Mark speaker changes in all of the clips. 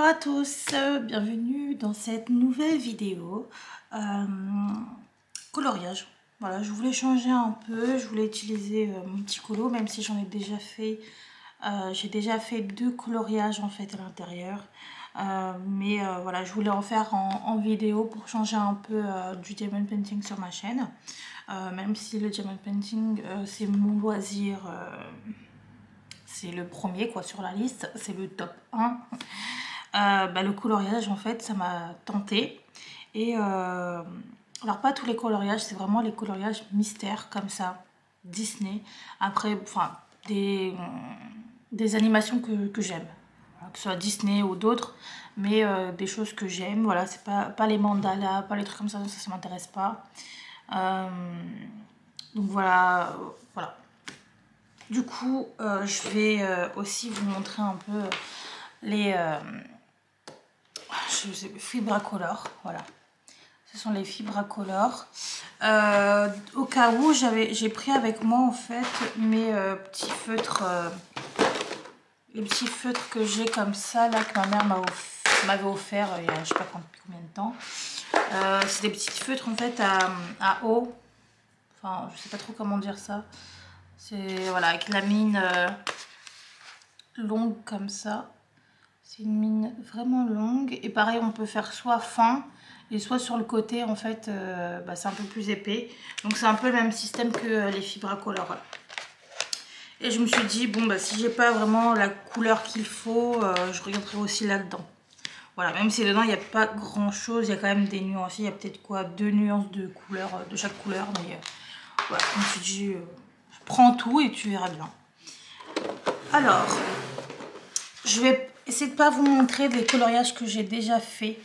Speaker 1: à tous, bienvenue dans cette nouvelle vidéo coloriage. Voilà, je voulais changer un peu, je voulais utiliser mon petit colo, même si j'en ai déjà fait. J'ai déjà fait 2 coloriages en fait à l'intérieur. Voilà, je voulais en faire en vidéo pour changer un peu du diamond painting sur ma chaîne. Même si le diamond painting c'est mon loisir, c'est le premier quoi sur la liste, c'est le top 1. Le coloriage en fait ça m'a tenté et alors pas tous les coloriages, c'est vraiment les coloriages mystères comme ça, Disney, après enfin des animations que j'aime, voilà, que ce soit Disney ou d'autres, mais des choses que j'aime, voilà, c'est pas les mandalas, pas les trucs comme ça m'intéresse pas. Donc voilà, voilà. Du coup je vais aussi vous montrer un peu les Fibracolor, voilà. Ce sont les Fibracolor. Au cas où, j'ai pris avec moi en fait mes petits feutres, les petits feutres que j'ai comme ça là, que ma mère m'avait offert il y a je sais pas combien de temps. C'est des petits feutres en fait à eau. Enfin, je sais pas trop comment dire ça. C'est voilà, avec la mine longue comme ça. C'est une mine vraiment longue et pareil on peut faire soit fin et soit sur le côté en fait c'est un peu plus épais, donc c'est un peu le même système que les Fibracolor. Voilà. Et je me suis dit bon si j'ai pas vraiment la couleur qu'il faut, je regarderai aussi là dedans. Voilà, même si dedans il n'y a pas grand chose, il y a quand même des nuances, il y a peut-être quoi 2 nuances de couleur de chaque couleur, mais voilà, je me suis dit je prends tout et tu verras bien. Alors je vais essayer de pas vous montrer des coloriages que j'ai déjà fait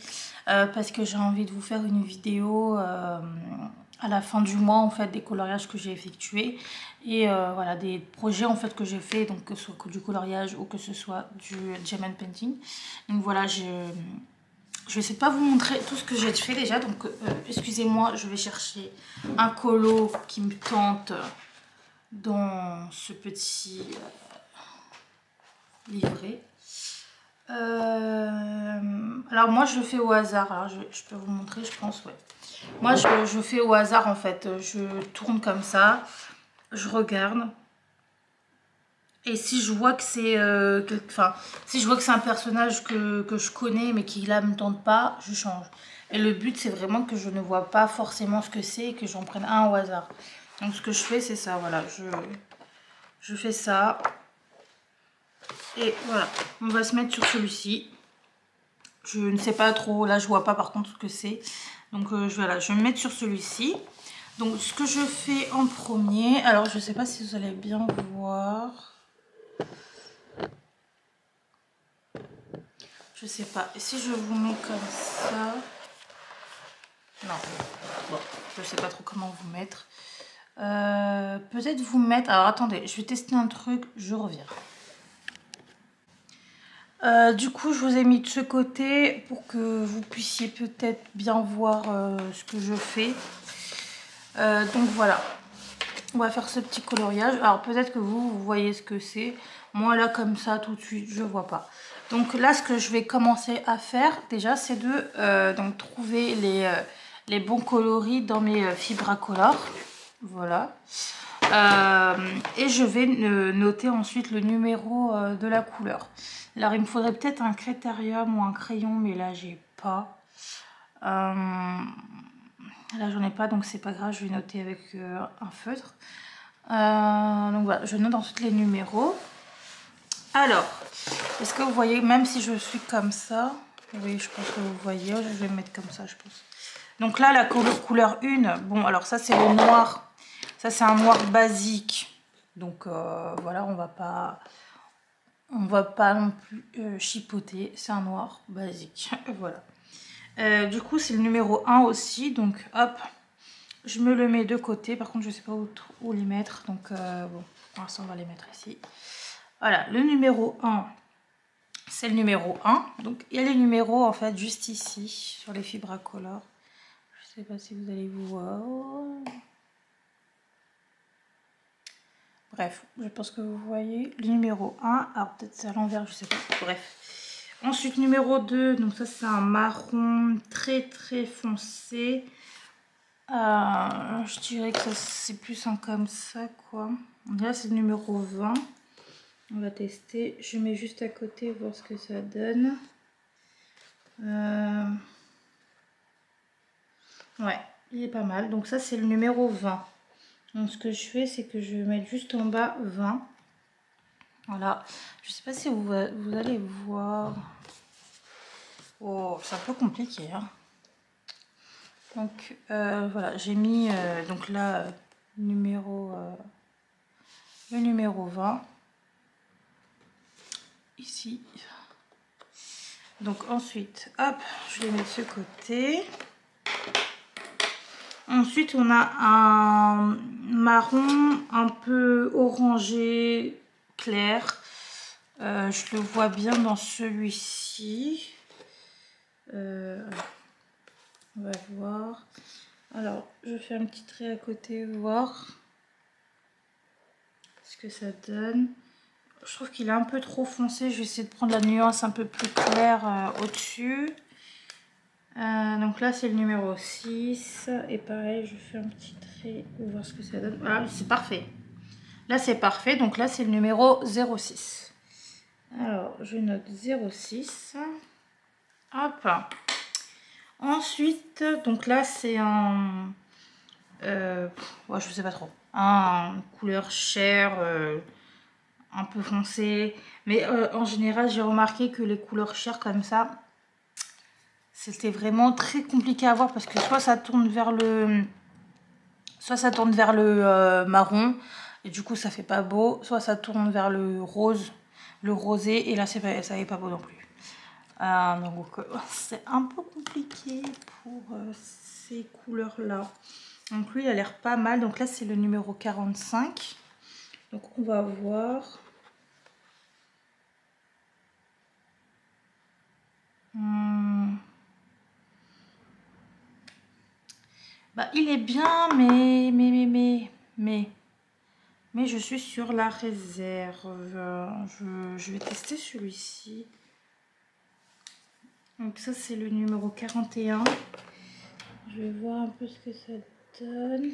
Speaker 1: parce que j'ai envie de vous faire une vidéo à la fin du mois en fait des coloriages que j'ai effectués et voilà des projets en fait que j'ai fait, donc que ce soit du coloriage ou que ce soit du diamond painting. Donc voilà, je vais essayer de pas vous montrer tout ce que j'ai fait déjà, donc excusez-moi, je vais chercher un colo qui me tente dans ce petit livret. Alors moi je le fais au hasard, alors je peux vous montrer, je pense, ouais. Moi je fais au hasard en fait, je tourne comme ça, je regarde et si je vois que c'est si je vois que c'est un personnage que je connais mais qui là me tente pas, je change. Et le but c'est vraiment que je ne vois pas forcément ce que c'est et que j'en prenne un au hasard. Donc ce que je fais c'est ça, voilà, je fais ça et voilà, on va se mettre sur celui-ci. Je ne sais pas trop, là je vois pas par contre ce que c'est. Donc voilà, je vais me mettre sur celui-ci. Donc ce que je fais en premier, alors je sais pas si vous allez bien voir. Je sais pas, et si je vous mets comme ça. Non, bon, je sais pas trop comment vous mettre. Peut-être vous mettre, alors attendez, je vais tester un truc, je reviens. Du coup je vous ai mis de ce côté pour que vous puissiez peut-être bien voir ce que je fais. Donc voilà, on va faire ce petit coloriage. Alors peut-être que vous voyez ce que c'est, moi là comme ça tout de suite je vois pas. Donc là ce que je vais commencer à faire déjà c'est de donc trouver les bons coloris dans mes Fibracolor. Voilà. Et je vais noter ensuite le numéro de la couleur. Alors il me faudrait peut-être un critérium ou un crayon, mais là j'ai pas. Là j'en ai pas, donc c'est pas grave, je vais noter avec un feutre. Donc voilà, je note ensuite les numéros. Alors, est-ce que vous voyez, même si je suis comme ça, oui je pense que vous voyez, je vais me mettre comme ça je pense. Donc là la couleur 1, bon alors ça c'est le noir. Ça c'est un noir basique, donc voilà, on va pas non plus chipoter, c'est un noir basique. Voilà. Du coup c'est le numéro 1 aussi, donc hop, je me le mets de côté. Par contre je sais pas où les mettre, donc bon, pour l'instant on va les mettre ici. Voilà, le numéro 1 c'est le numéro 1, donc il y a les numéros en fait juste ici sur les Fibracolor. Je sais pas si vous allez voir. Bref, je pense que vous voyez le numéro 1. Alors peut-être c'est à l'envers, je sais pas. Bref. Ensuite, numéro 2, donc ça c'est un marron très très foncé. Je dirais que c'est plus un comme ça quoi. Là c'est le numéro 20. On va tester. Je mets juste à côté voir ce que ça donne. Ouais, il est pas mal. Donc ça c'est le numéro 20. Donc ce que je fais c'est que je vais mettre juste en bas 20. Voilà. Je sais pas si vous allez voir. Oh, c'est un peu compliqué hein. Donc voilà, j'ai mis donc là le numéro 20 ici. Donc ensuite, hop, je les mets de ce côté. Ensuite, on a un marron un peu orangé clair. Je le vois bien dans celui-ci. On va voir. Alors, je fais un petit trait à côté, voir ce que ça donne. Je trouve qu'il est un peu trop foncé. Je vais essayer de prendre la nuance un peu plus claire au-dessus. Donc là, c'est le numéro 6. Et pareil, je fais un petit trait pour voir ce que ça donne. Voilà, c'est parfait. Là, c'est parfait. Donc là, c'est le numéro 06. Alors, je note 06. Hop. Ensuite, donc là, c'est un... ouais, je sais pas trop. Un couleur chair, un peu foncé. Mais en général, j'ai remarqué que les couleurs chères comme ça, c'était vraiment très compliqué à voir parce que soit ça tourne vers le marron et du coup ça fait pas beau, soit ça tourne vers le rose, le rosé et là ça n'est pas beau non plus. Donc c'est un peu compliqué pour ces couleurs là. Donc lui il a l'air pas mal. Donc là c'est le numéro 45. Donc on va voir. Bah, il est bien, mais je suis sur la réserve. Je vais tester celui-ci. Donc ça, c'est le numéro 41. Je vais voir un peu ce que ça donne.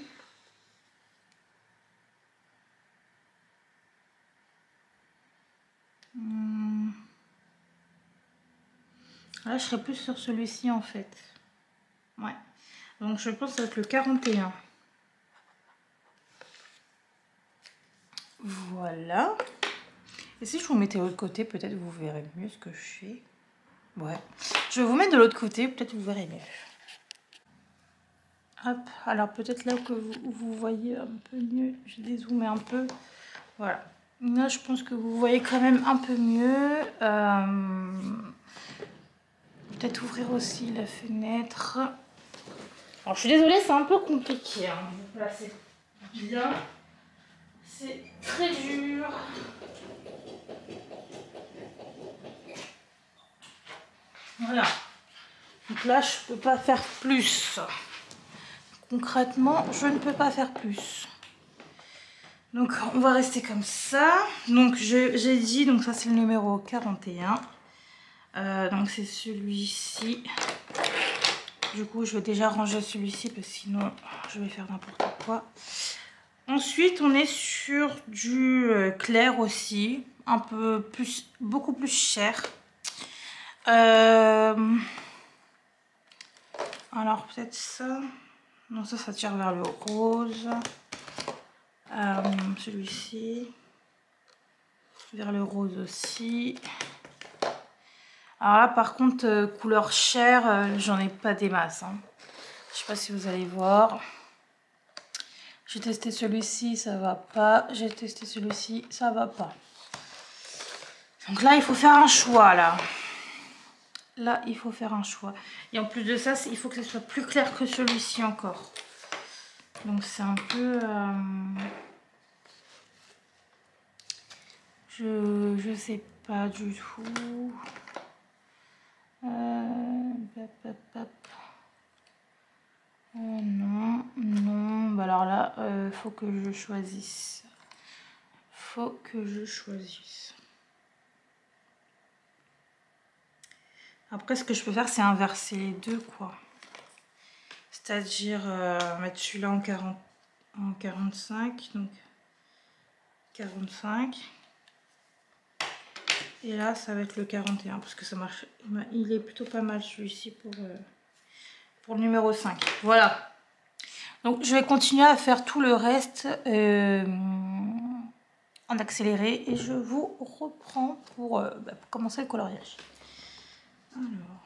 Speaker 1: Là, je serais plus sur celui-ci, en fait. Ouais. Donc, je pense que ça va être le 41. Voilà. Et si je vous mettais de l'autre côté, peut-être vous verrez mieux ce que je fais. Ouais. Je vais vous mettre de l'autre côté, peut-être vous verrez mieux. Hop. Alors, peut-être là que vous voyez un peu mieux. Je dézoome un peu. Voilà. Là, je pense que vous voyez quand même un peu mieux. Peut-être ouvrir aussi la fenêtre. Alors, je suis désolée, c'est un peu compliqué. Hein. Là, c'est bien. C'est très dur. Voilà. Donc là, je peux pas faire plus. Concrètement, je ne peux pas faire plus. Donc, on va rester comme ça. Donc, j'ai dit, donc ça, c'est le numéro 41. Donc, c'est celui-ci. Du coup, je vais déjà ranger celui-ci parce que sinon, je vais faire n'importe quoi. Ensuite, on est sur du clair aussi. Un peu plus, beaucoup plus cher. Alors, peut-être ça. Non, ça tire vers le rose. Celui-ci. Vers le rose aussi. Alors là, par contre, couleur chair, j'en ai pas des masses. Hein. Je sais pas si vous allez voir. J'ai testé celui-ci, ça va pas. J'ai testé celui-ci, ça va pas. Donc là, il faut faire un choix, là. Là, il faut faire un choix. Et en plus de ça, il faut que ce soit plus clair que celui-ci encore. Donc c'est un peu... Je sais pas du tout. Non, non. Bah alors là, faut que je choisisse. Faut que je choisisse. Après, ce que je peux faire, c'est inverser les deux, quoi. C'est-à-dire mettre celui-là en 45, donc 45. Et là, ça va être le 41, parce que ça marche. Il est plutôt pas mal, celui-ci, pour le numéro 5. Voilà. Donc, je vais continuer à faire tout le reste en accéléré. Et je vous reprends pour commencer le coloriage. Alors...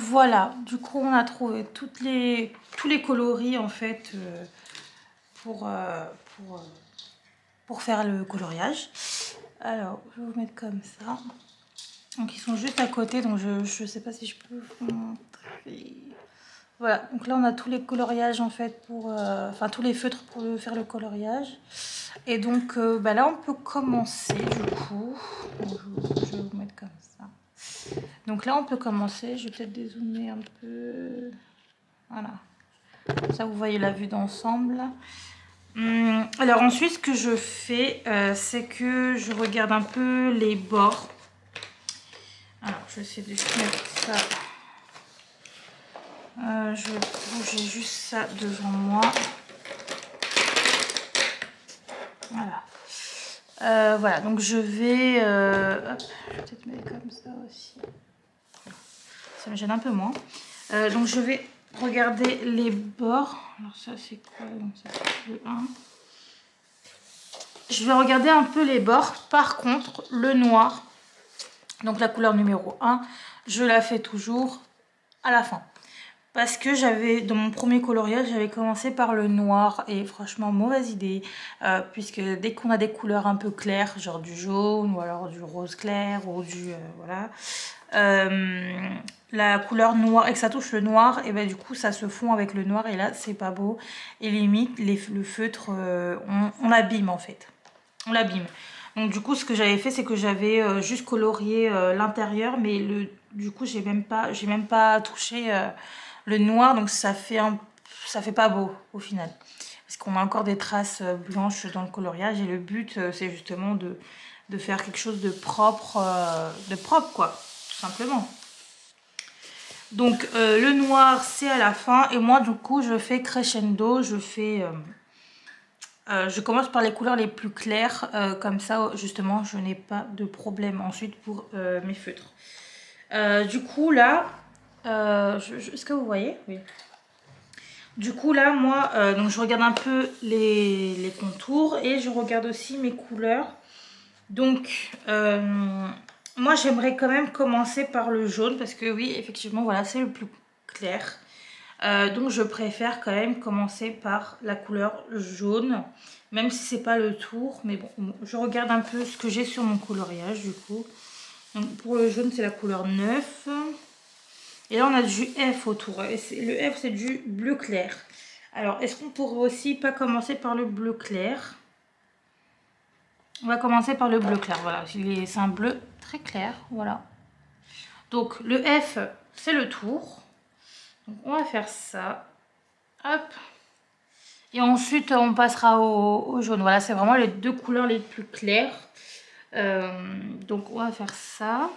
Speaker 1: voilà, du coup on a trouvé tous les coloris en fait pour faire le coloriage. Alors je vais vous mettre comme ça. Donc ils sont juste à côté, donc je sais pas si je peux vous montrer. Voilà, donc là on a tous les coloriages en fait pour, enfin tous les feutres pour faire le coloriage. Et donc bah là on peut commencer du coup. Donc, je vais vous mettre comme ça. Donc là on peut commencer, je vais peut-être dézoomer un peu. Voilà, comme ça vous voyez la vue d'ensemble. Alors ensuite ce que je fais, c'est que je regarde un peu les bords. Alors je vais essayer de mettre ça. Je vais bouger juste ça devant moi. Voilà. Voilà, donc je vais... hop, je vais peut-être mettre comme ça aussi. Ça me gêne un peu moins. Donc je vais regarder les bords. Alors ça c'est quoi? Donc ça c'est le 1. Je vais regarder un peu les bords. Par contre, le noir, donc la couleur numéro 1, je la fais toujours à la fin. Parce que j'avais, dans mon premier coloriage, j'avais commencé par le noir et franchement, mauvaise idée. Puisque dès qu'on a des couleurs un peu claires, genre du jaune ou alors du rose clair ou du... voilà. La couleur noire, et que ça touche le noir, et ben du coup ça se fond avec le noir et là c'est pas beau. Et limite, le feutre, on l'abîme en fait. On l'abîme. Donc du coup ce que j'avais fait, c'est que j'avais juste colorié l'intérieur, mais du coup j'ai même pas touché... le noir, donc ça fait pas beau au final. Parce qu'on a encore des traces blanches dans le coloriage et le but c'est justement de faire quelque chose de propre quoi, tout simplement. Donc le noir c'est à la fin et moi du coup je fais crescendo, je commence par les couleurs les plus claires, comme ça justement je n'ai pas de problème ensuite pour mes feutres. Du coup là, est-ce que vous voyez? Oui. Du coup là moi donc je regarde un peu les contours et je regarde aussi mes couleurs. Donc moi j'aimerais quand même commencer par le jaune parce que oui effectivement voilà c'est le plus clair. Donc je préfère quand même commencer par la couleur jaune, même si c'est pas le tour, mais bon je regarde un peu ce que j'ai sur mon coloriage du coup. Donc pour le jaune c'est la couleur 9. Et là on a du F autour, et le F c'est du bleu clair. Alors est-ce qu'on pourrait aussi pas commencer par le bleu clair? On va commencer par le bleu clair, voilà, c'est un bleu très clair, voilà. Donc le F c'est le tour, donc on va faire ça, hop. Et ensuite on passera au jaune, voilà c'est vraiment les deux couleurs les plus claires. Donc on va faire ça.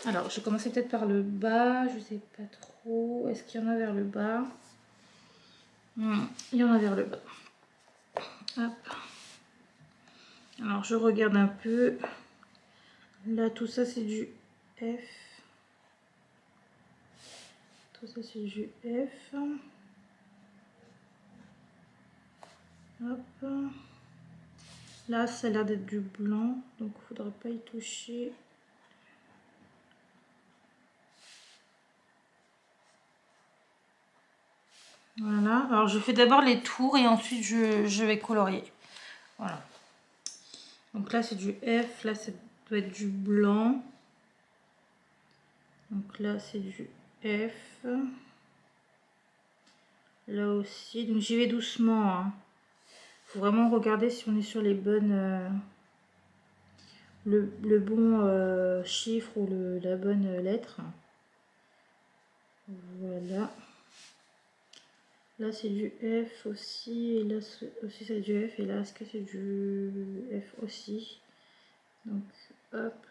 Speaker 1: Alors, je vais commencer peut-être par le bas, je sais pas trop. Est-ce qu'il y en a vers le bas? Il y en a vers le bas. Hop. Alors, je regarde un peu. Là, tout ça, c'est du F. Tout ça, c'est du F. Hop. Là, ça a l'air d'être du blanc, donc il ne faudrait pas y toucher. Voilà, alors je fais d'abord les tours et ensuite je vais colorier. Voilà. Donc là c'est du F, là ça doit être du blanc. Donc là c'est du F. Là aussi, donc j'y vais doucement. Hein. Faut vraiment regarder si on est sur les bonnes... le bon chiffre ou la bonne lettre. Voilà. Là c'est du F aussi, et là aussi c'est du F, et là est-ce que c'est du F aussi? Donc hop,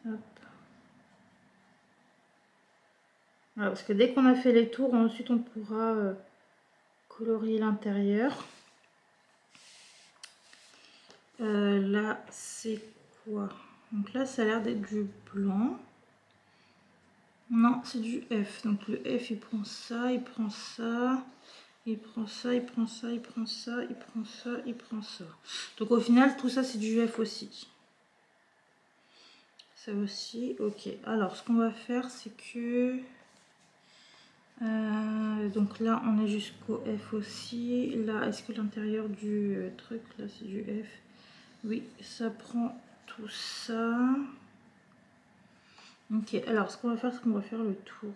Speaker 1: hop. Voilà, parce que dès qu'on a fait les tours, ensuite on pourra colorier l'intérieur. Là c'est quoi? Donc là ça a l'air d'être du blanc. Non, c'est du F. Donc le F, il prend ça, il prend ça, il prend ça, il prend ça, il prend ça, il prend ça, il prend ça. Donc au final, tout ça, c'est du F aussi. Ça aussi, ok. Alors, ce qu'on va faire, c'est que... donc là, on est jusqu'au F aussi. Là, est-ce que l'intérieur du truc, là, c'est du F? Oui, ça prend tout ça. Ok, alors, ce qu'on va faire, c'est qu'on va faire le tour.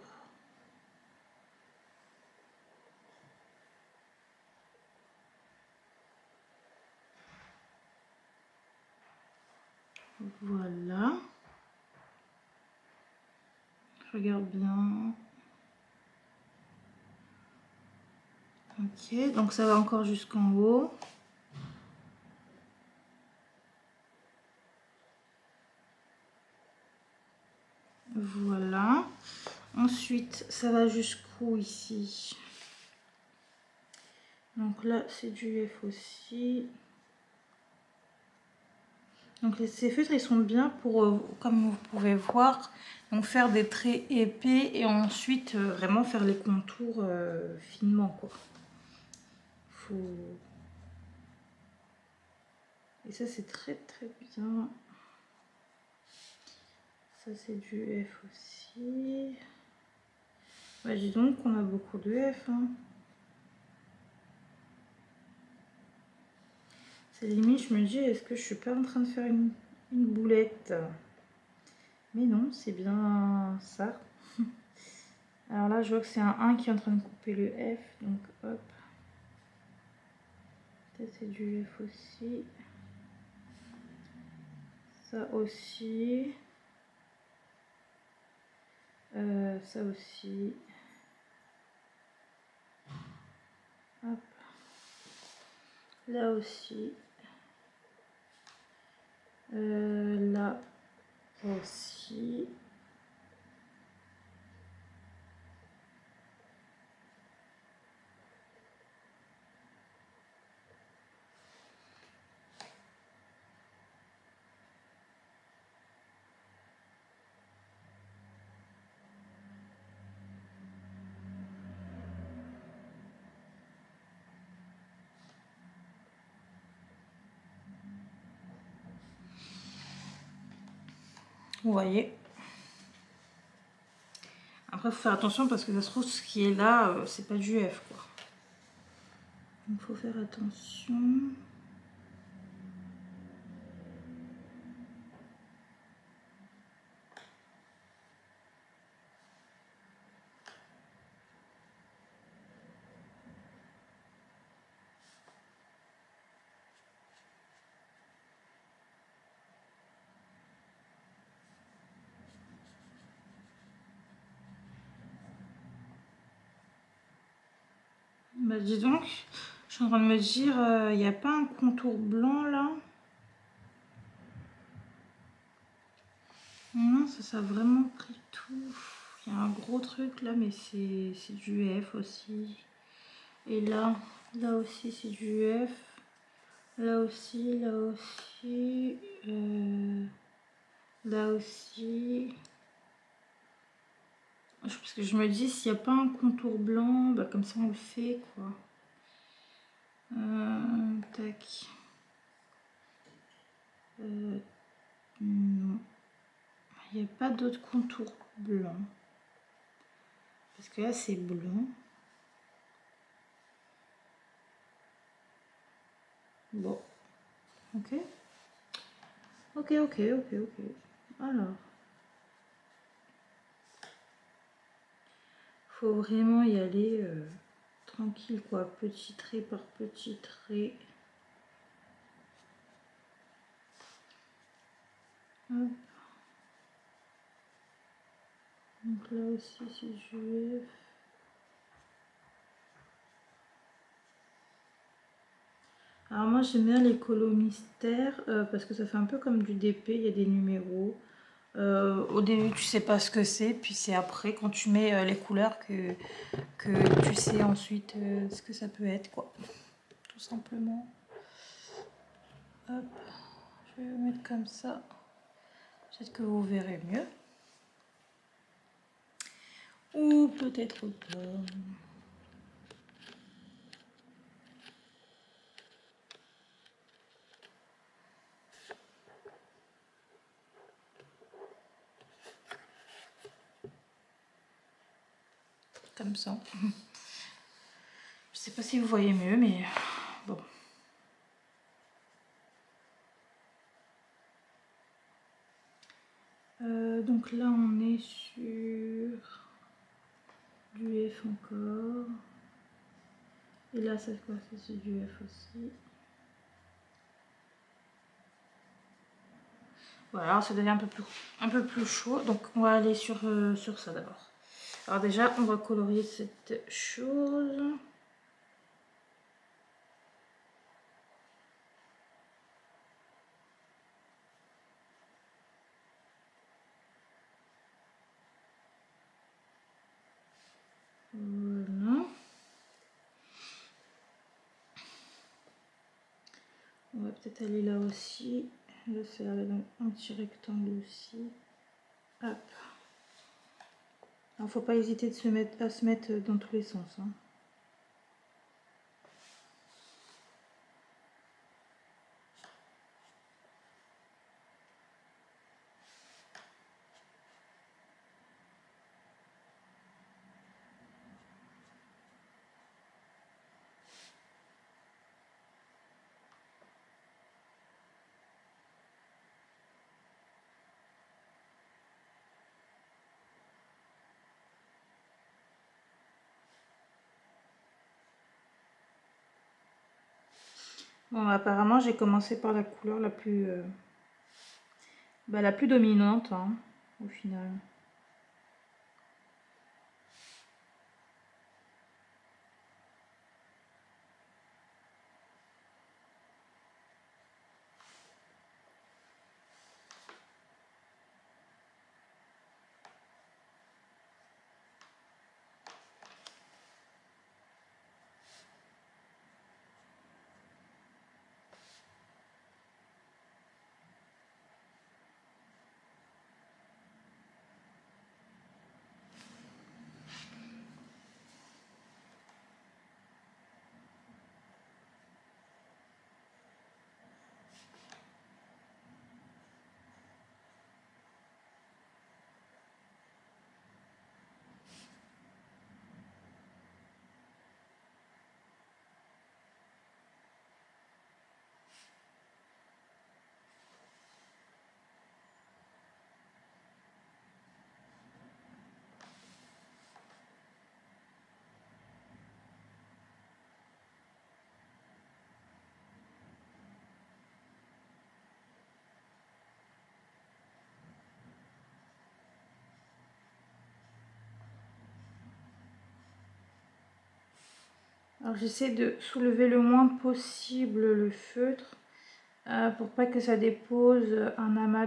Speaker 1: Voilà. Je regarde bien. Ok, donc ça va encore jusqu'en haut. Voilà. Ensuite, ça va jusqu'où ici? Donc là, c'est du F aussi. Donc ces feutres, ils sont bien pour, comme vous pouvez voir, donc faire des traits épais et ensuite vraiment faire les contours finement, quoi. Et ça, c'est très très bien. Ça, c'est du F aussi. Bah, dis donc qu'on a beaucoup de F. Hein. C'est limite, je me dis, est-ce que je suis pas en train de faire une boulette? Mais non, c'est bien ça. Alors là, je vois que c'est un 1 qui est en train de couper le F. Donc hop. Ça, c'est du F aussi. Ça aussi. Ça aussi. Hop. Là aussi. Là aussi. Vous voyez. Après, il faut faire attention parce que ça se trouve, ce qui est là, c'est pas du F, quoi. Donc, il faut faire attention. Bah, dis donc, je suis en train de me dire, il n'y a pas un contour blanc là? Non, ça a vraiment pris tout. Il y a un gros truc là, mais c'est du F aussi. Et là aussi c'est du F. Là aussi, là aussi. Parce que je me dis, s'il n'y a pas un contour blanc, bah comme ça on le fait, quoi. Tac. Non. Il n'y a pas d'autre contour blanc. Parce que là, c'est blanc. Bon. Ok. Ok. Alors. Faut vraiment y aller tranquille, quoi. Petit trait par petit trait. Hop. Donc là aussi, c'est du F. Alors moi j'aime bien les colos mystères parce que ça fait un peu comme du DP, il y a des numéros. Au début tu sais pas ce que c'est, puis c'est après quand tu mets les couleurs que tu sais ensuite ce que ça peut être, quoi. Tout simplement. Hop, je vais le mettre comme ça. Peut-être que vous verrez mieux. Ou peut-être pas. comme ça. Je sais pas si vous voyez mieux, mais bon. Donc là on est sur du F encore. Et là c'est quoi? C'est du F aussi. Voilà, ça devient un peu plus chaud. Donc on va aller sur ça d'abord. Alors déjà on va colorier cette chose. Voilà. On va peut-être aller là aussi. Là faire un petit rectangle aussi. Hop. Alors faut pas hésiter à se mettre dans tous les sens. Hein. Bon, apparemment j'ai commencé par la couleur la plus dominante hein, au final. Alors j'essaie de soulever le moins possible le feutre pour pas que ça dépose un amas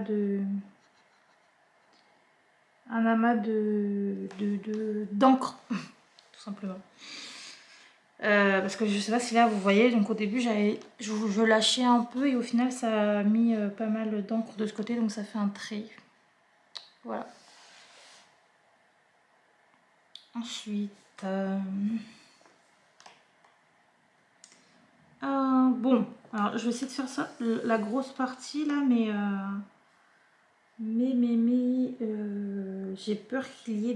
Speaker 1: d'encre tout simplement. Parce que je sais pas si là vous voyez, donc au début je lâchais un peu et au final ça a mis pas mal d'encre de ce côté, donc ça fait un trait. Voilà. Ensuite, bon, alors je vais essayer de faire ça, la grosse partie là, mais j'ai peur qu'il y ait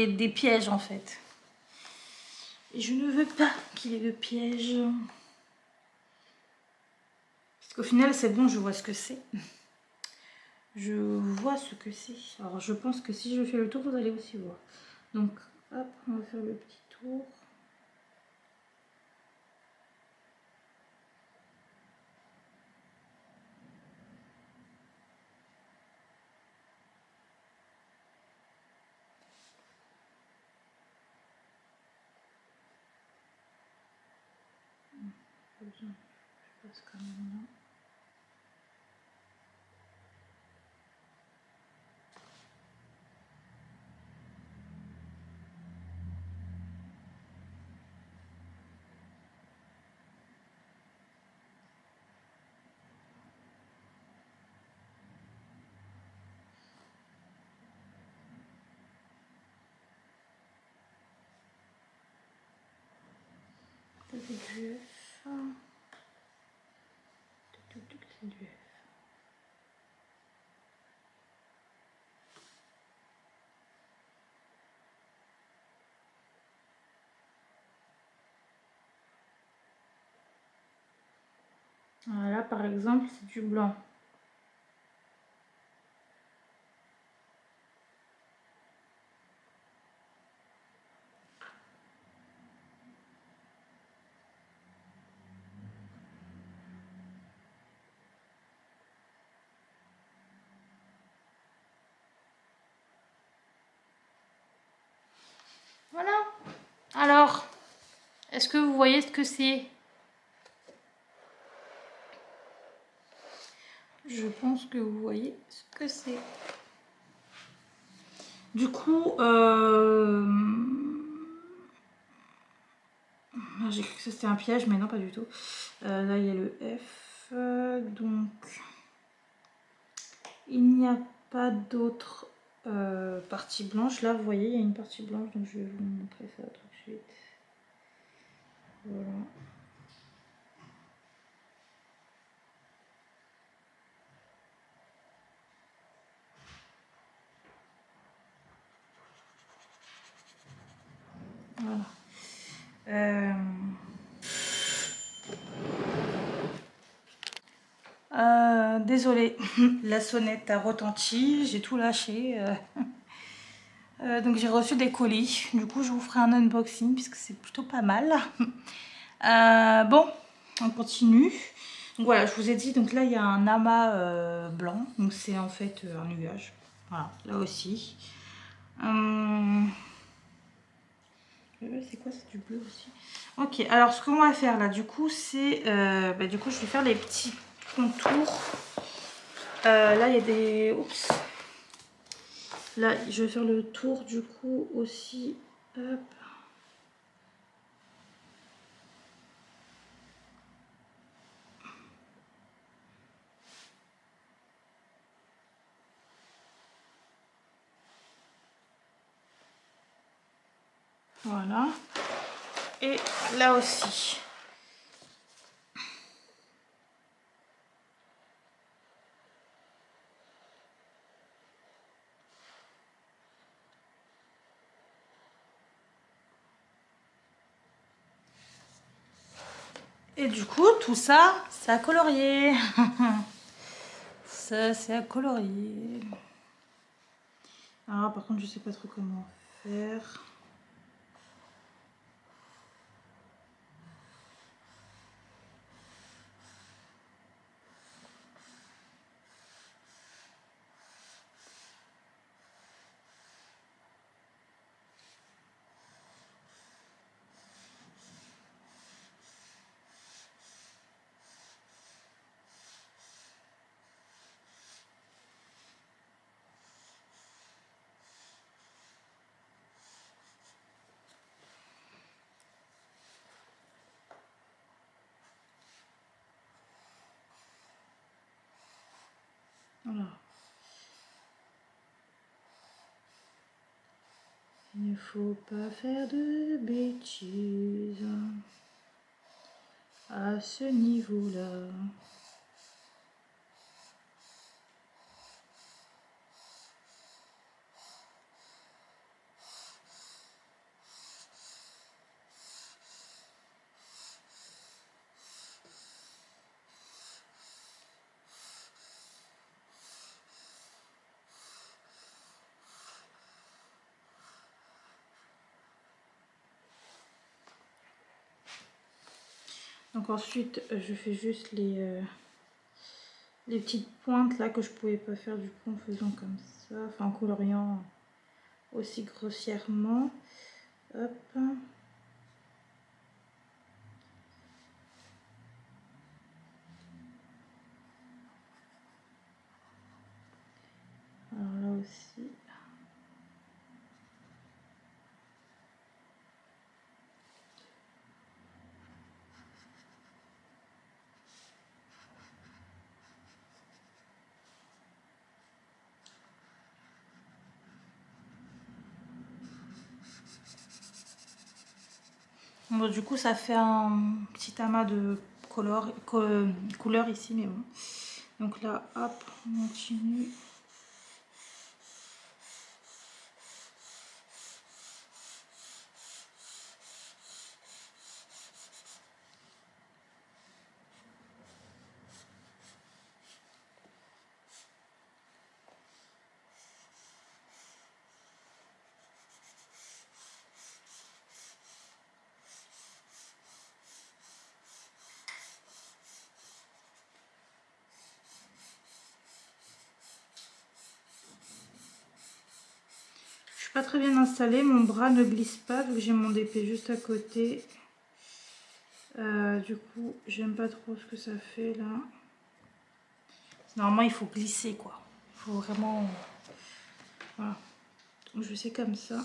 Speaker 1: des pièges en fait. Et je ne veux pas qu'il y ait de pièges. Parce qu'au final c'est bon, je vois ce que c'est. Je vois ce que c'est. Alors je pense que si je fais le tour, vous allez aussi voir. Donc hop, on va faire le petit tour. Je passe quand même là. C'est du F. C'est du F. Voilà, par exemple, c'est du blanc. Voilà. Alors, est-ce que vous voyez ce que c'est? Je pense que vous voyez ce que c'est. Du coup, j'ai cru que c'était un piège, mais non, pas du tout. Là, il y a le F. Donc, il n'y a pas d'autre partie blanche. Là, vous voyez, il y a une partie blanche, donc je vais vous montrer ça tout de suite. Voilà. Voilà. Désolée, la sonnette a retenti, j'ai tout lâché. Donc j'ai reçu des colis, du coup je vous ferai un unboxing puisque c'est plutôt pas mal. Bon, on continue. Donc voilà, je vous ai dit, donc là il y a un amas blanc, donc c'est en fait un nuage. Voilà, là aussi. C'est quoi, c'est du bleu aussi. Ok, alors ce qu'on va faire là, du coup, c'est... du coup, je vais faire les petits contours. Là, il y a des... Oups. Là, je vais faire le tour, du coup, aussi. Hop. Voilà. Et là aussi. Et du coup, tout ça, c'est à colorier. Ça, c'est à colorier. Alors, par contre, je sais pas trop comment faire. Voilà. Il ne faut pas faire de bêtises à ce niveau-là. Donc ensuite, je fais juste les petites pointes là que je pouvais pas faire du coup en faisant comme ça, enfin en coloriant aussi grossièrement. Hop. Alors là aussi. Bon, du coup, ça fait un petit amas de couleurs ici, mais bon. Donc là, hop, on continue. pas très bien installée, mon bras ne glisse pas vu que j'ai mon DP juste à côté. Du coup, j'aime pas trop ce que ça fait là. Normalement, il faut glisser quoi. Il faut vraiment... Voilà. Donc, je fais comme ça.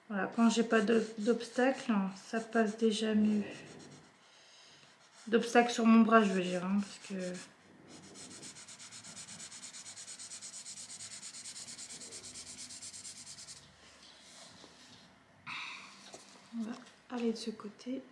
Speaker 1: Voilà, quand j'ai pas d'obstacle, ça passe déjà mieux. D'obstacle sur mon bras, je veux dire, hein, parce que... On va aller de ce côté.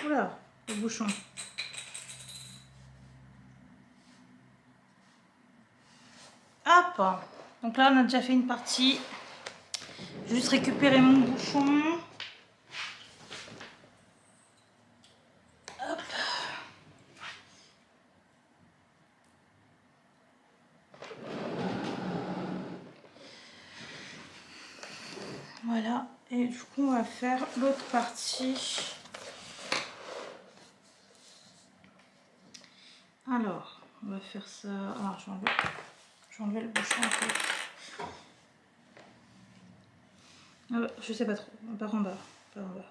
Speaker 1: Oula, le bouchon. Hop. Donc là, on a déjà fait une partie. Juste récupérer mon bouchon. Hop. Voilà. Et du coup, on va faire l'autre partie. Alors, on va faire ça. Alors, je vais enlever le bouchon un peu. Ah, je sais pas trop. Par en bas. Par en bas.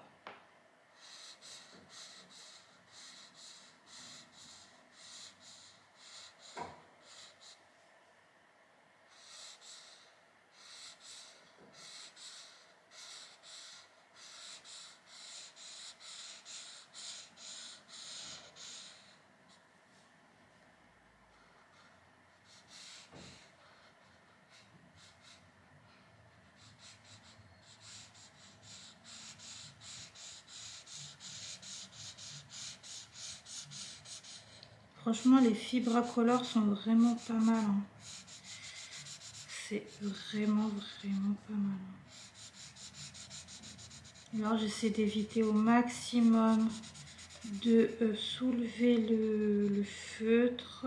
Speaker 1: Franchement, les fibres à color sont vraiment pas mal. Hein. C'est vraiment pas mal. Alors, j'essaie d'éviter au maximum de soulever le feutre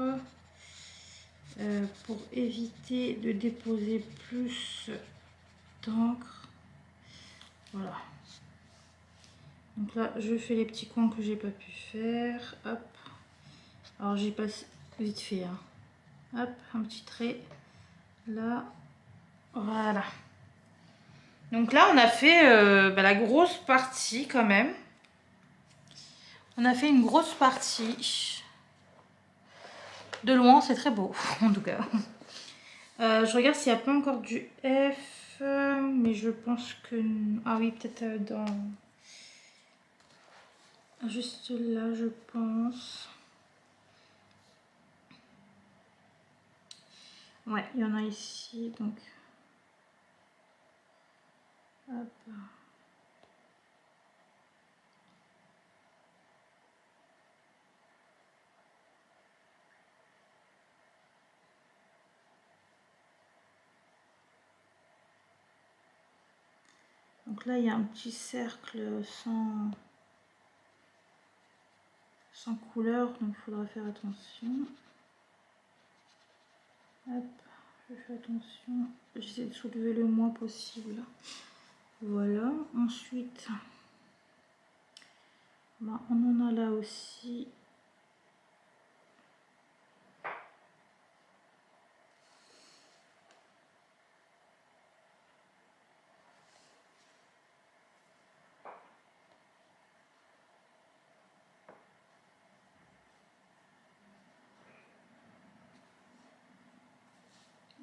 Speaker 1: pour éviter de déposer plus d'encre. Voilà. Donc là, je fais les petits coins que j'ai pas pu faire. Hop. Alors, j'y passe vite fait. Hein. Hop, un petit trait. Là. Voilà. Donc là, on a fait la grosse partie quand même. On a fait une grosse partie. De loin, c'est très beau, en tout cas. Je regarde s'il n'y a pas encore du F, mais je pense que... Ah oui, peut-être dans... Juste là, je pense. Ouais, il y en a ici, donc... Hop. Donc là, il y a un petit cercle sans couleur, donc il faudra faire attention. Hop, je fais attention. J'essaie de soulever le moins possible. Voilà. Ensuite, on en a là aussi.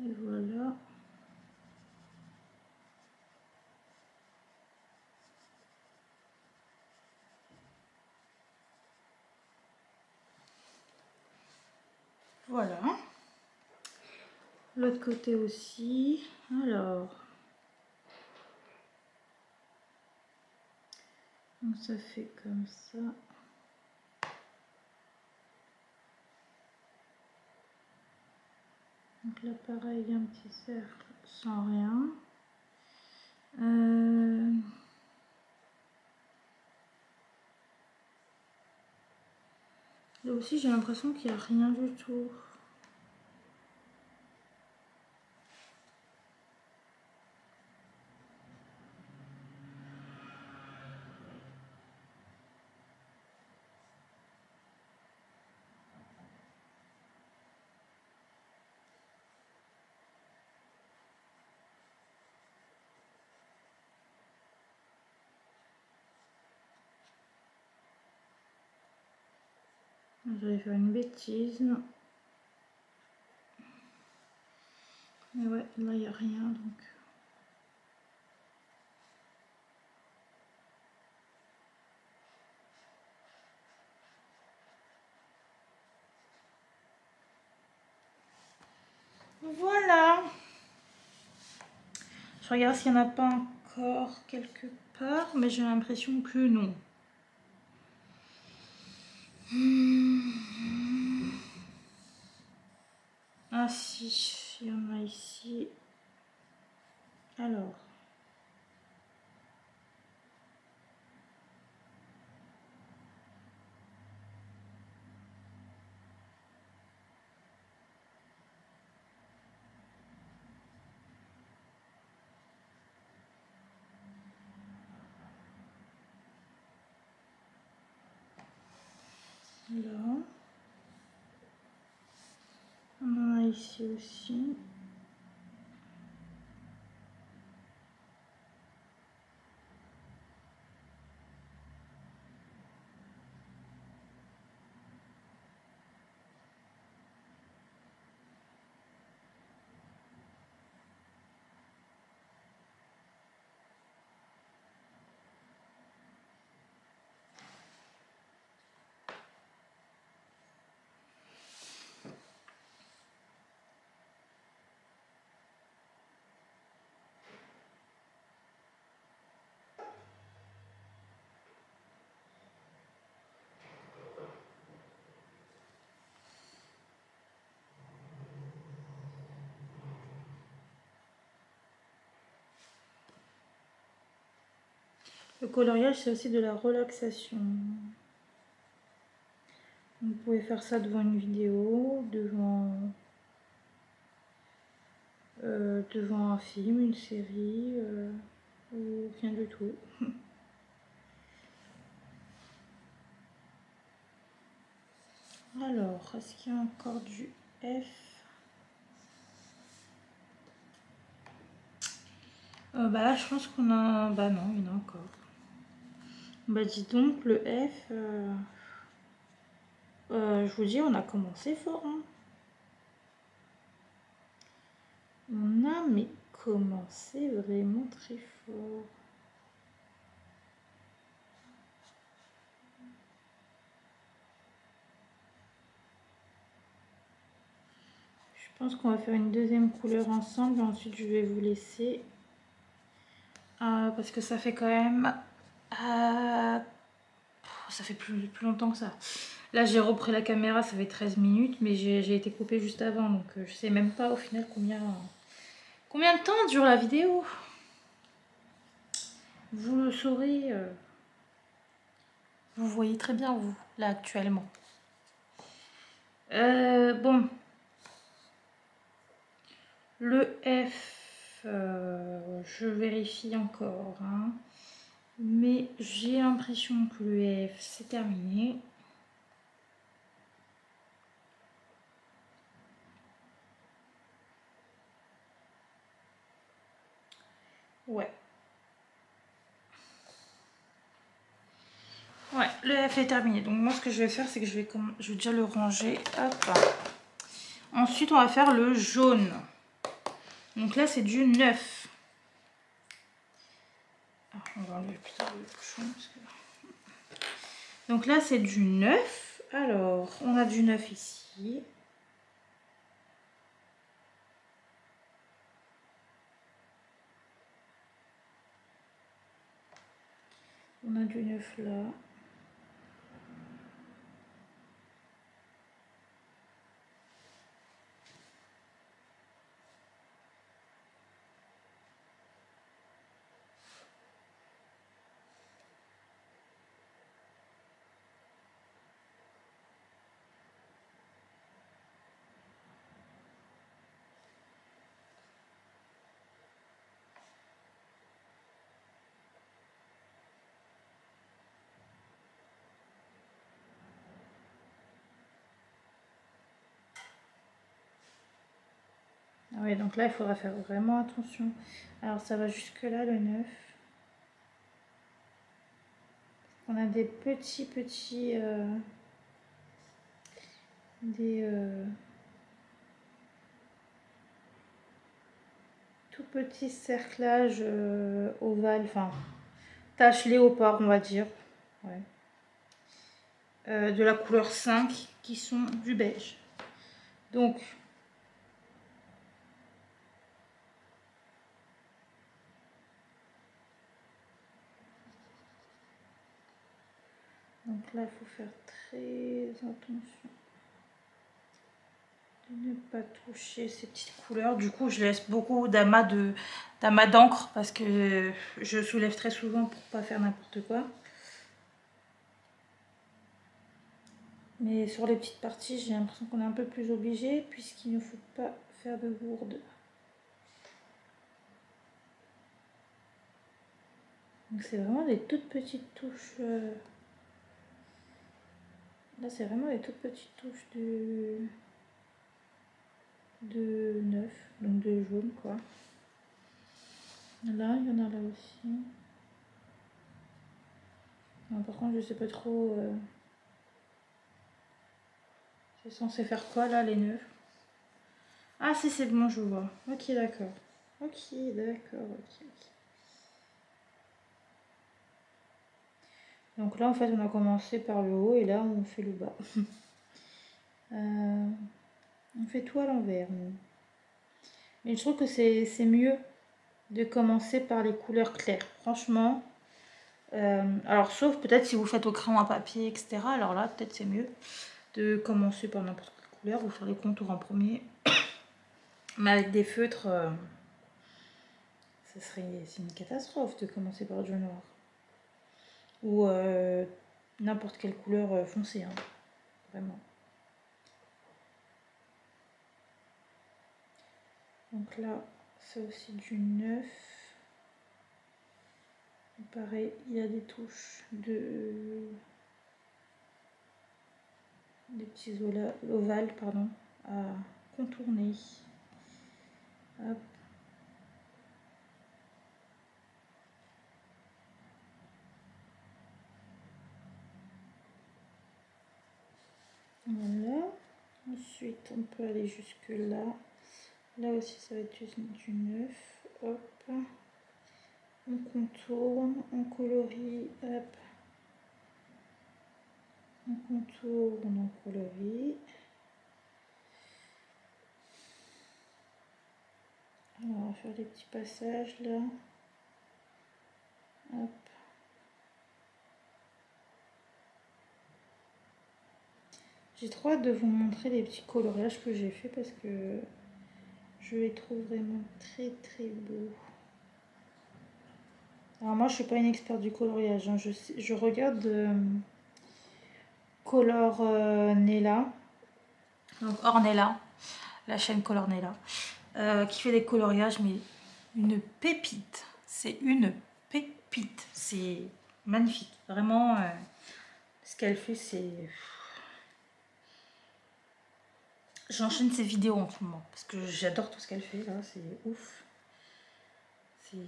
Speaker 1: Et voilà. Voilà. L'autre côté aussi. Alors. Donc ça fait comme ça. Donc là pareil, un petit cercle sans rien. Là aussi j'ai l'impression qu'il n'y a rien du tout. Je vais faire une bêtise. Mais ouais, là il n'y a rien donc. Voilà. Je regarde s'il n'y en a pas encore quelque part, mais j'ai l'impression que non. Ah si, il y en a ici. Alors. Là. On en a ici aussi. Le coloriage, c'est aussi de la relaxation. Vous pouvez faire ça devant une vidéo, devant un film, une série, ou rien du tout. Alors, est-ce qu'il y a encore du F? Bah là, je pense qu'on a... Bah non, il y en a encore. Bah dis donc, le F... je vous dis, on a commencé fort. Hein. On a mais commencé vraiment très fort. Je pense qu'on va faire une deuxième couleur ensemble. Ensuite, je vais vous laisser. Parce que ça fait quand même... ça fait plus longtemps que ça. Là, j'ai repris la caméra, ça fait 13 minutes. Mais j'ai été coupée juste avant. Donc, je sais même pas au final combien de temps dure la vidéo. Vous le saurez. Vous voyez très bien, vous, là, actuellement. Bon. Le F, je vérifie encore. Hein. Mais j'ai l'impression que le F, c'est terminé. Ouais. Ouais, le F est terminé. Donc moi, ce que je vais faire, c'est que je vais déjà le ranger. Hop. Ensuite, on va faire le jaune. Donc là, c'est du 9. Alors, on va enlever plutôt le bouchon. Donc là, c'est du 9. Alors, on a du 9 ici. On a du neuf là. Ah ouais, donc là, il faudra faire vraiment attention. Alors, ça va jusque là, le 9. On a des petits, tout petits cerclages ovales, enfin, taches léopard, on va dire. Ouais. De la couleur 5 qui sont du beige. Donc, là, il faut faire très attention de ne pas toucher ces petites couleurs. Du coup, je laisse beaucoup d'amas d'encre parce que je soulève très souvent pour pas faire n'importe quoi. Mais sur les petites parties, j'ai l'impression qu'on est un peu plus obligé puisqu'il ne faut pas faire de gourde. Donc c'est vraiment des toutes petites touches. Là, c'est vraiment des toutes petites touches de neuf, donc de jaune quoi. Là, il y en a là aussi. Non, par contre, je sais pas trop. C'est censé faire quoi là, les neufs? Ah si, c'est bon, je vois. Ok, d'accord. Ok, d'accord, ok. Donc là, en fait, on a commencé par le haut et là, on fait le bas. On fait tout à l'envers. Mais je trouve que c'est mieux de commencer par les couleurs claires. Franchement. Alors, sauf peut-être si vous faites au crayon à papier, etc. Alors là, peut-être c'est mieux de commencer par n'importe quelle couleur ou faire les contours en premier. Mais avec des feutres, c'est une catastrophe de commencer par du noir. Ou n'importe quelle couleur foncée, hein, vraiment. Donc là, c'est aussi du neuf. Pareil, il y a des touches des petits ovales, pardon, à contourner. Hop. Voilà. Ensuite, on peut aller jusque là. Là aussi, ça va être du neuf. Hop. On contourne, on colorie. Hop. On contourne, on colorie. Alors, on va faire des petits passages là. Hop. J'ai trop hâte de vous montrer les petits coloriages que j'ai fait parce que je les trouve vraiment très très beaux. Alors moi je suis pas une experte du coloriage, hein. Je regarde Color Nella, donc Ornella, la chaîne Color Nella, qui fait des coloriages mais une pépite. C'est une pépite, c'est magnifique, vraiment. Ce qu'elle fait, c'est... J'enchaîne ses vidéos en ce moment parce que j'adore tout ce qu'elle fait là, c'est ouf. C'est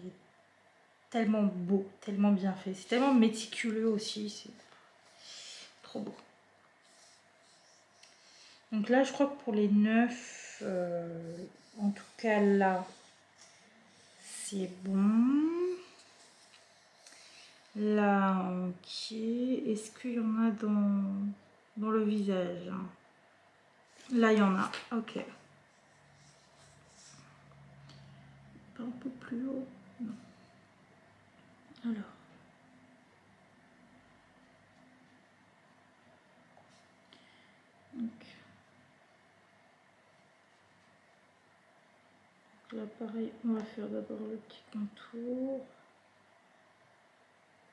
Speaker 1: tellement beau, tellement bien fait, c'est tellement méticuleux aussi, c'est trop beau. Donc là, je crois que pour les 9, en tout cas là, c'est bon. Là, ok. Est-ce qu'il y en a dans le visage? Là, il y en a, ok. Pas un peu plus haut? Non. Alors. là pareil, on va faire d'abord le petit contour.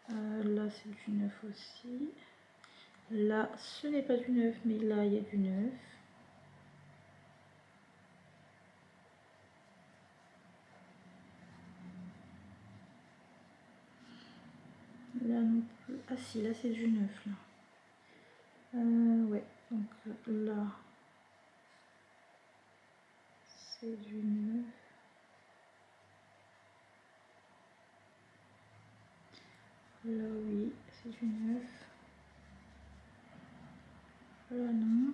Speaker 1: Là c'est du neuf aussi. Là ce n'est pas du neuf, mais là il y a du neuf. Là non plus. Ah si, là c'est du neuf là. Ouais, donc là c'est du neuf. Là oui, c'est du neuf. Là non.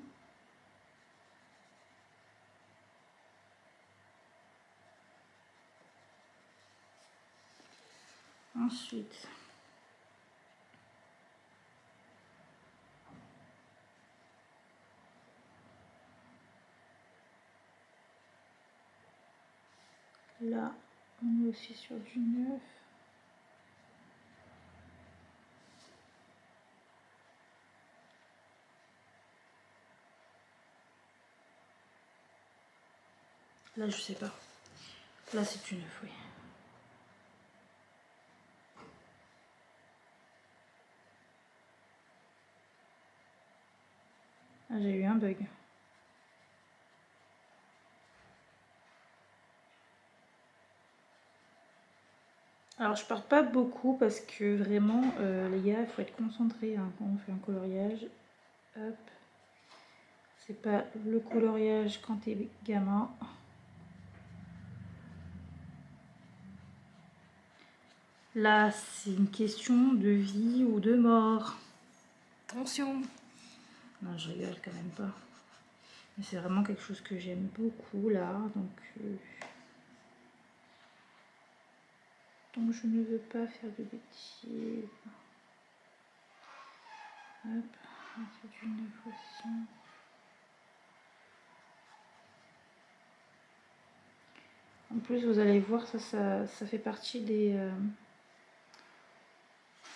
Speaker 1: Ensuite, là on est aussi sur du neuf. Là je sais pas. Là c'est du neuf, oui. Ah, j'ai eu un bug. Alors je pars pas beaucoup parce que vraiment les gars, il faut être concentré hein, quand on fait un coloriage. Hop. C'est pas le coloriage quand t'es gamin. Là c'est une question de vie ou de mort. Attention. Non je rigole quand même pas. Mais c'est vraiment quelque chose que j'aime beaucoup là. Donc je ne veux pas faire de bêtises. Hop, c'est du neuf aussi. En plus vous allez voir, ça fait partie des...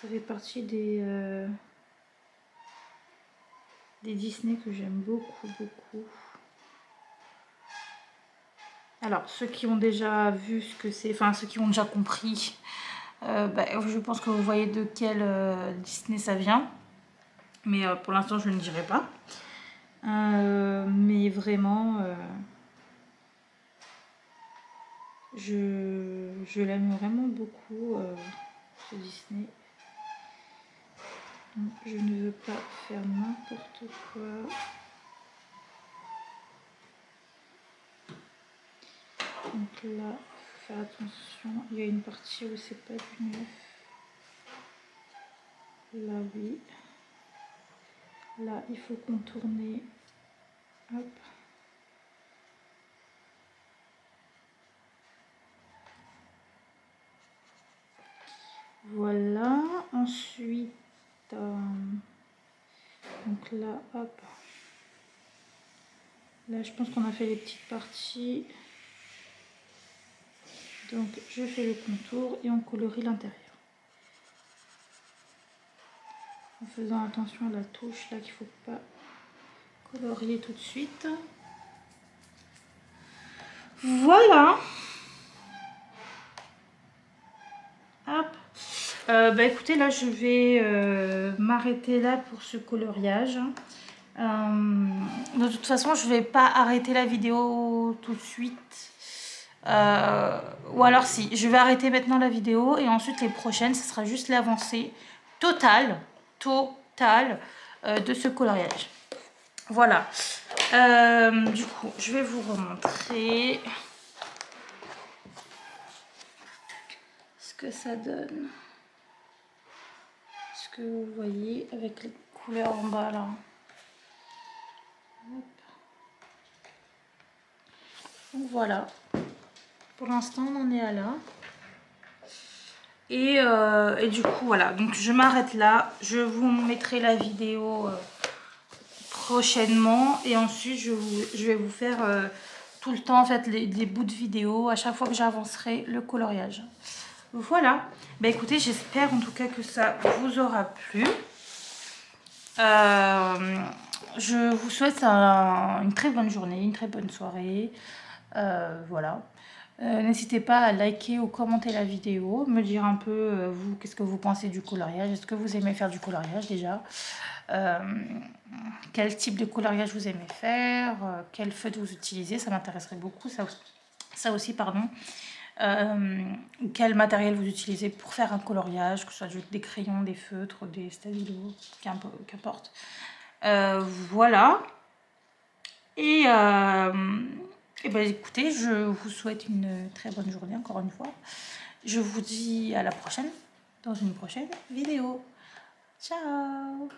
Speaker 1: ça fait partie des Disney que j'aime beaucoup. Alors ceux qui ont déjà vu ce que c'est, enfin ceux qui ont déjà compris, je pense que vous voyez de quel Disney ça vient. Mais pour l'instant je ne dirai pas. Mais vraiment, je l'aime vraiment beaucoup, ce Disney. Donc, je ne veux pas faire n'importe quoi. Donc là, faut faire attention. Il y a une partie où c'est pas du neuf. Là oui. Là il faut contourner. Hop. Voilà. Ensuite, donc là, hop. Là je pense qu'on a fait les petites parties. Donc je fais le contour et on colorie l'intérieur. En faisant attention à la touche là qu'il ne faut pas colorier tout de suite. Voilà. Hop. Écoutez, là je vais m'arrêter là pour ce coloriage. De toute façon je vais pas arrêter la vidéo tout de suite. Ou alors si, je vais arrêter maintenant la vidéo et ensuite les prochaines, ce sera juste l'avancée totale de ce coloriage. Voilà. Du coup, je vais vous remontrer ce que ça donne. Ce que vous voyez avec les couleurs en bas là. Hop. Donc voilà. Pour l'instant, on en est à là. Et du coup, voilà. Donc je m'arrête là. Je vous mettrai la vidéo prochainement. Et ensuite, je vais vous faire tout le temps en fait les bouts de vidéo à chaque fois que j'avancerai le coloriage. Voilà. Écoutez, j'espère en tout cas que ça vous aura plu. Je vous souhaite une très bonne journée, une très bonne soirée. Voilà. N'hésitez pas à liker ou commenter la vidéo, me dire un peu, vous, qu'est-ce que vous pensez du coloriage. Est-ce que vous aimez faire du coloriage déjà? Quel type de coloriage vous aimez faire? Quel feutre vous utilisez? Ça m'intéresserait beaucoup, ça aussi, pardon. Quel matériel vous utilisez pour faire un coloriage, que ce soit des crayons, des feutres, des stabilos, qu'importe. Voilà. Et ben écoutez, je vous souhaite une très bonne journée encore une fois. Je vous dis à la prochaine, dans une prochaine vidéo. Ciao!